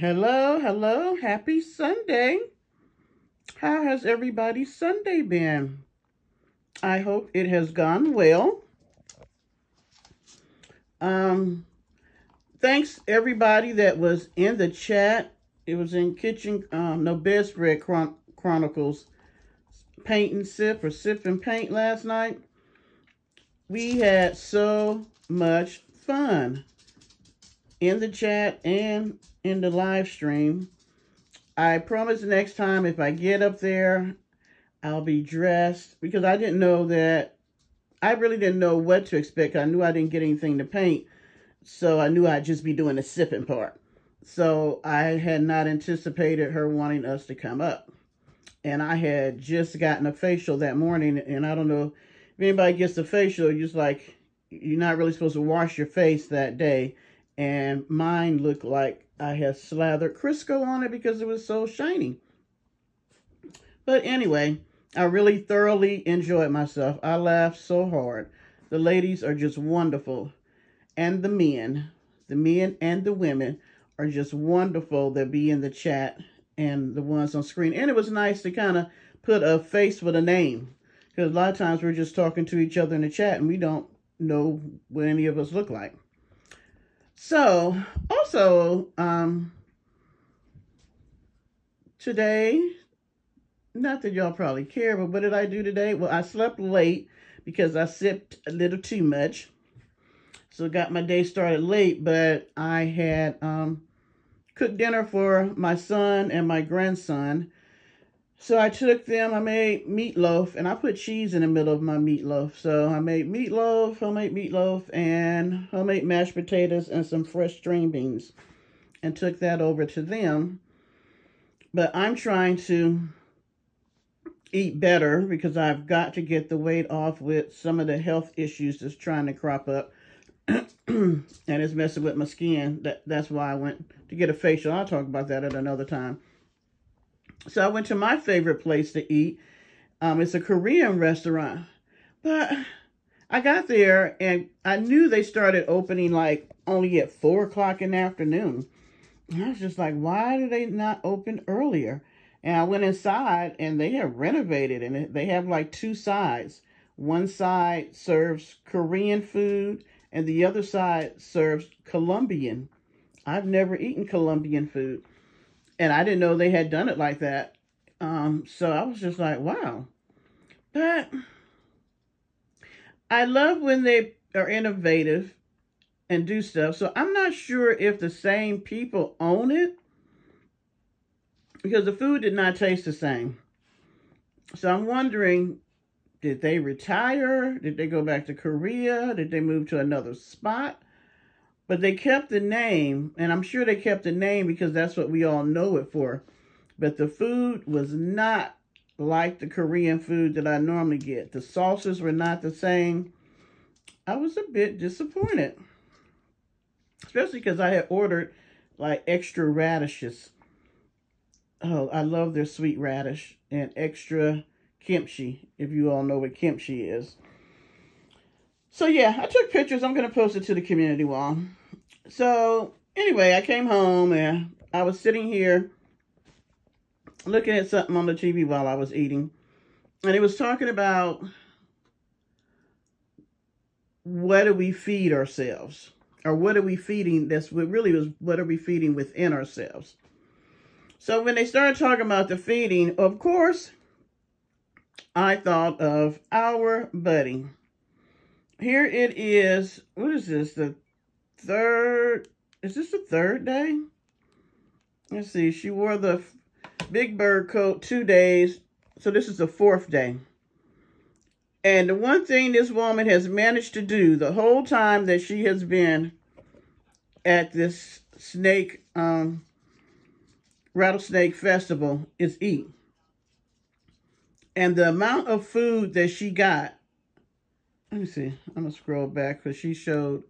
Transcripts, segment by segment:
Hello, hello, happy Sunday. How has everybody's Sunday been? I hope it has gone well. Thanks everybody that was in the chat. It was in Bedspread Chronicles Paint and Sip or Sip and Paint last night. We had so much fun in the chat and in the live stream. I promise next time if I get up there, I'll be dressed because I really didn't know what to expect. I knew I didn't get anything to paint, so I knew I'd just be doing the sipping part. So I had not anticipated her wanting us to come up. And I had just gotten a facial that morning, and I don't know if anybody gets a facial, you're not really supposed to wash your face that day. And mine looked like I had slathered Crisco on it because it was so shiny. But anyway, I really thoroughly enjoyed myself. I laughed so hard. The ladies are just wonderful. And the men and the women are just wonderful that be in the chat and the ones on screen. And it was nice to kind of put a face with a name. Because a lot of times we're just talking to each other in the chat and we don't know what any of us look like. So, also, today, not that y'all probably care, but what did I do today? Well, I slept late because I sipped a little too much. So, got my day started late, but I had cooked dinner for my son and my grandson. So, I took them, I made meatloaf, and I put cheese in the middle of my meatloaf. So, I made homemade meatloaf, and homemade mashed potatoes and some fresh string beans. And took that over to them. But I'm trying to eat better because I've got to get the weight off with some of the health issues that's trying to crop up. And it's messing with my skin. That's why I went to get a facial. I'll talk about that at another time. So I went to my favorite place to eat. It's a Korean restaurant. But I got there and I knew they started opening like only at 4 o'clock in the afternoon. And I was just like, why do they not open earlier? And I went inside and they have renovated and they have like 2 sides. One side serves Korean food and the other side serves Colombian. I've never eaten Colombian food. And I didn't know they had done it like that. So I was just like, wow. But I love when they are innovative and do stuff. So I'm not sure if the same people own it. Because the food did not taste the same. So I'm wondering, did they retire? Did they go back to Korea? Did they move to another spot? But they kept the name, and I'm sure they kept the name because that's what we all know it for. But the food was not like the Korean food that I normally get. The sauces were not the same. I was a bit disappointed. Especially because I had ordered like extra radishes. Oh, I love their sweet radish and extra kimchi, if you all know what kimchi is. So yeah, I took pictures. I'm going to post it to the community wall. So anyway, I came home and I was sitting here looking at something on the TV while I was eating. And it was talking about what do we feed ourselves? Or what are we feeding? What are we feeding within ourselves? So when they started talking about the feeding, of course, I thought of our buddy. Here it is. What is this? Is this the 3rd day? Let's see. She wore the Big Bird coat 2 days. So this is the 4th day. And the one thing this woman has managed to do the whole time that she has been at this rattlesnake festival is eat. And the amount of food that she got, let me see, I'm going to scroll back because she showed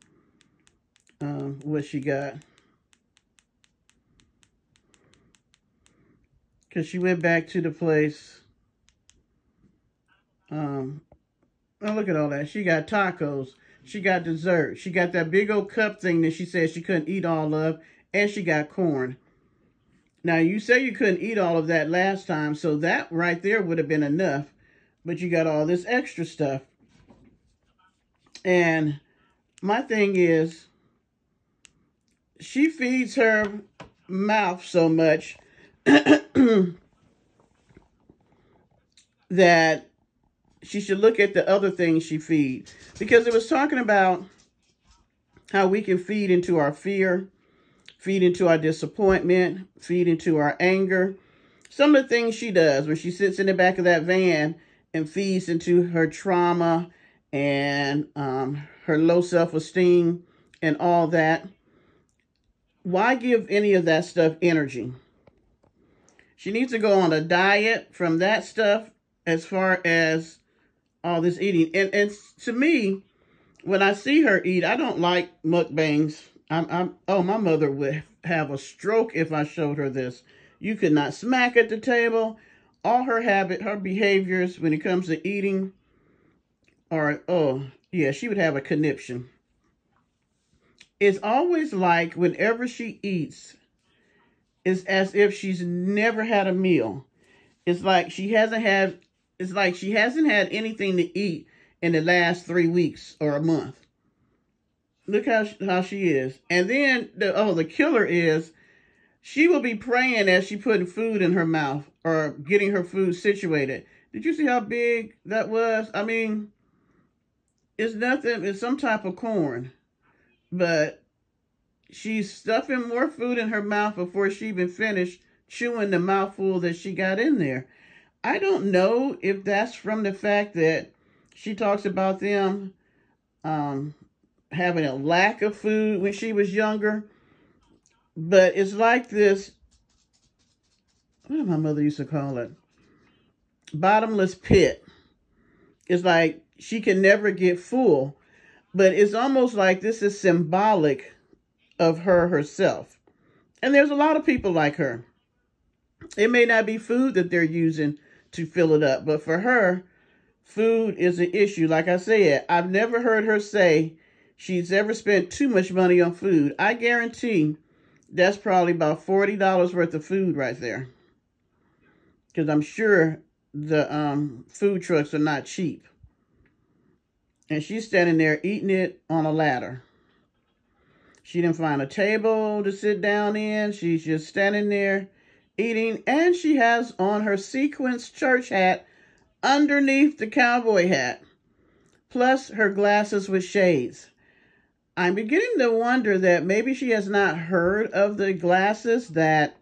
what she got. Because she went back to the place. Oh, look at all that. She got tacos. She got dessert. She got that big old cup thing that she said she couldn't eat all of. And she got corn. Now, you say you couldn't eat all of that last time, so that right there would have been enough. But you got all this extra stuff. And my thing is, she feeds her mouth so much that she should look at the other things she feeds. Because it was talking about how we can feed into our fear, feed into our disappointment, feed into our anger. Some of the things she does when she sits in the back of that van and feeds into her trauma and her low self-esteem and all that. Why give any of that stuff energy? She needs to go on a diet from that stuff as far as all this eating. And to me, when I see her eat, I don't like mukbangs. Oh, my mother would have a stroke if I showed her this. You could not smack at the table. All her behaviors when it comes to eating are, oh, yeah, she would have a conniption. It's always like whenever she eats, it's as if she's never had a meal. It's like she hasn't had anything to eat in the last 3 weeks or a month. Look how she is. And then the killer is she will be praying as she putting food in her mouth or getting her food situated. Did you see how big that was? I mean, it's nothing. It's some type of corn. But she's stuffing more food in her mouth before she even finished chewing the mouthful that she got in there. I don't know if that's from the fact that she talks about them having a lack of food when she was younger. But it's like this, what did my mother used to call it? Bottomless pit. It's like she can never get full. But it's almost like this is symbolic of her herself. And there's a lot of people like her. It may not be food that they're using to fill it up, but for her, food is an issue. Like I said, I've never heard her say she's ever spent too much money on food. I guarantee that's probably about $40 worth of food right there. Because I'm sure the food trucks are not cheap. And she's standing there eating it on a ladder. She didn't find a table to sit down in. She's just standing there eating. And she has on her sequins church hat underneath the cowboy hat. Plus her glasses with shades. I'm beginning to wonder that maybe she has not heard of the glasses that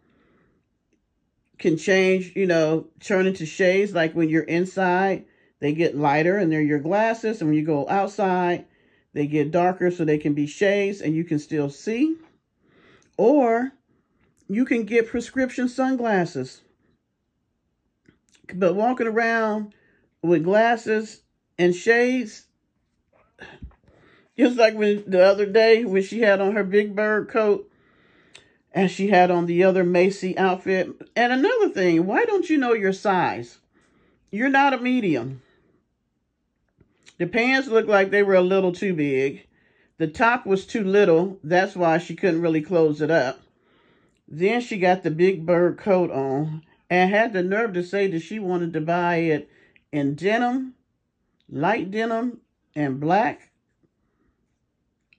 can change, turn into shades. Like when you're inside, they get lighter and they're your glasses. And when you go outside, they get darker so they can be shades and you can still see. Or you can get prescription sunglasses. But walking around with glasses and shades, just like when the other day when she had on her Big Bird coat and she had on the other Macy outfit. And another thing, why don't you know your size? You're not a medium. The pants looked like they were a little too big. The top was too little. That's why she couldn't really close it up. Then she got the Big Bird coat on and had the nerve to say that she wanted to buy it in denim, light denim, and black.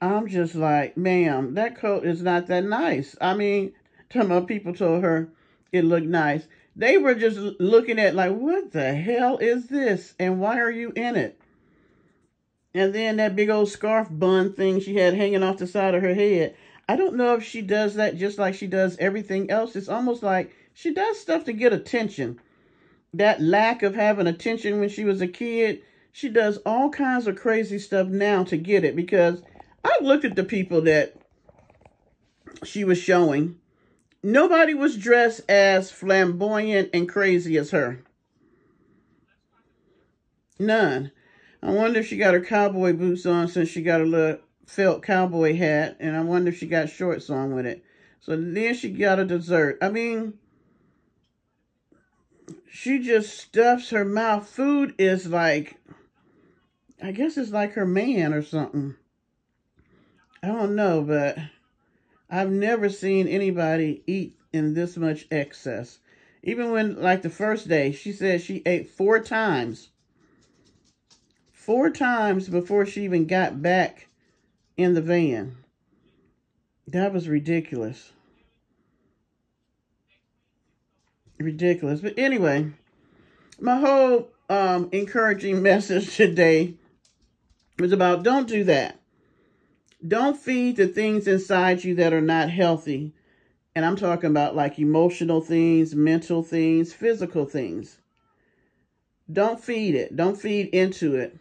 I'm just like, ma'am, that coat is not that nice. I mean, some people told her it looked nice. They were just looking at like, what the hell is this? And why are you in it? And then that big old scarf bun thing she had hanging off the side of her head. I don't know if she does that just like she does everything else. It's almost like she does stuff to get attention. That lack of having attention when she was a kid, she does all kinds of crazy stuff now to get it. Because I looked at the people that she was showing. Nobody was dressed as flamboyant and crazy as her. None. I wonder if she got her cowboy boots on since she got a little felt cowboy hat. And I wonder if she got shorts on with it. So then she got a dessert. I mean, she just stuffs her mouth. Food is like, I guess it's like her man or something. I don't know, but I've never seen anybody eat in this much excess. Even when, like the first day, she said she ate 4 times. 4 times before she even got back in the van. That was ridiculous. Ridiculous. But anyway, my whole encouraging message today was about don't do that. Don't feed the things inside you that are not healthy. And I'm talking about like emotional things, mental things, physical things. Don't feed it. Don't feed into it.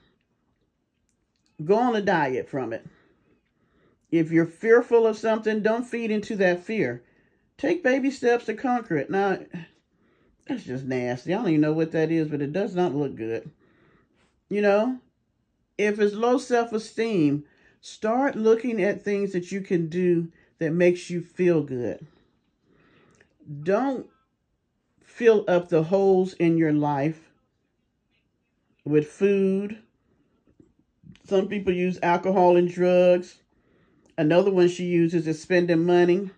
Go on a diet from it. If you're fearful of something, don't feed into that fear. Take baby steps to conquer it. Now, that's just nasty. I don't even know what that is, but it does not look good. You know, if it's low self-esteem, start looking at things that you can do that makes you feel good. Don't fill up the holes in your life with food. Some people use alcohol and drugs. Another one she uses is spending money.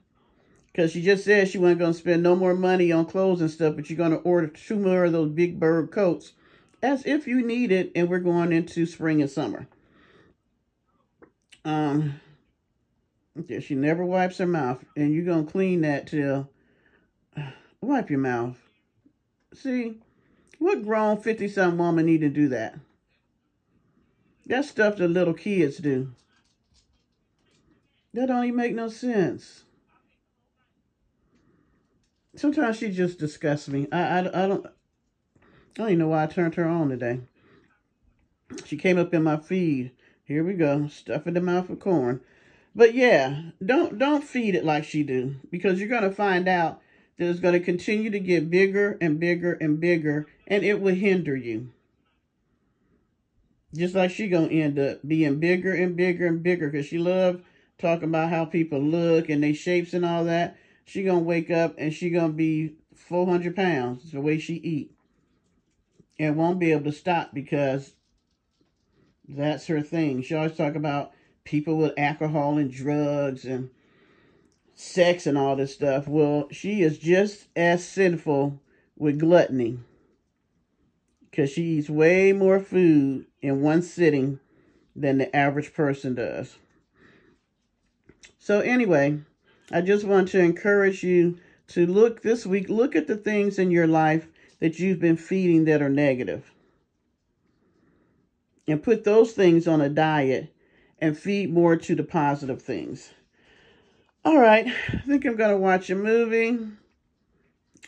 Because she just said she wasn't going to spend no more money on clothes and stuff, but you're going to order 2 more of those big bird coats. As if you need it, and we're going into spring and summer. Yeah, she never wipes her mouth. And you're going to clean that till... Wipe your mouth. See, what grown 50-something woman need to do that? That's stuff that little kids do. That don't even make no sense. Sometimes she just disgusts me. I don't even know why I turned her on today. She came up in my feed. Here we go, stuffing the mouth with corn. But yeah, don't feed it like she do, because you're gonna find out that it's gonna continue to get bigger and bigger and bigger, and it will hinder you. Just like she gonna end up being bigger and bigger and bigger, because she love talking about how people look and their shapes and all that. She gonna wake up and she gonna be 400 pounds the way she eat. And won't be able to stop because that's her thing. She always talk about people with alcohol and drugs and sex and all this stuff. Well, she is just as sinful with gluttony. Because she eats way more food in one sitting than the average person does. So anyway, I just want to encourage you to look this week, look at the things in your life that you've been feeding that are negative. And put those things on a diet and feed more to the positive things. All right, I think I'm going to watch a movie.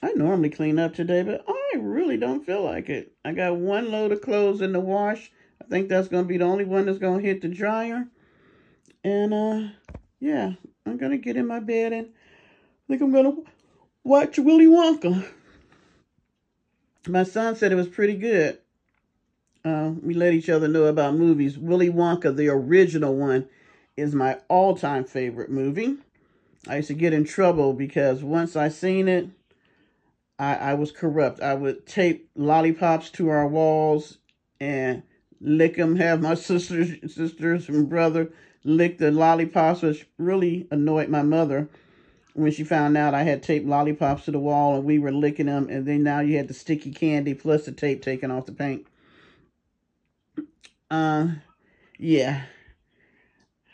I normally clean up today, but I really don't feel like it. I got 1 load of clothes in the wash. I think that's going to be the only one that's going to hit the dryer. And, yeah, I'm going to get in my bed and I think I'm going to watch Willy Wonka. My son said it was pretty good. We let each other know about movies. Willy Wonka, the original one, is my all-time favorite movie. I used to get in trouble because once I seen it, I was corrupt. I would tape lollipops to our walls and lick them, have my sisters and brother lick the lollipops, which really annoyed my mother when she found out I had taped lollipops to the wall and we were licking them, and then now you had the sticky candy plus the tape taken off the paint. Yeah.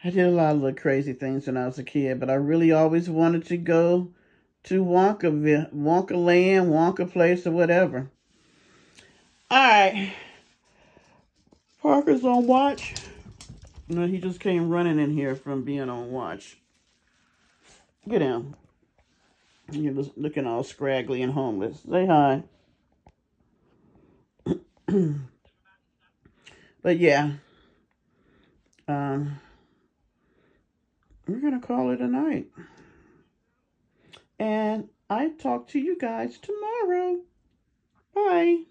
I did a lot of little crazy things when I was a kid, but I really always wanted to go to Wonka Land, Wonka Place, or whatever. All right. Parker's on watch. No, he just came running in here from being on watch. Get down. You're just looking all scraggly and homeless. Say hi. But yeah. We're going to call it a night. And I talk to you guys tomorrow. Bye.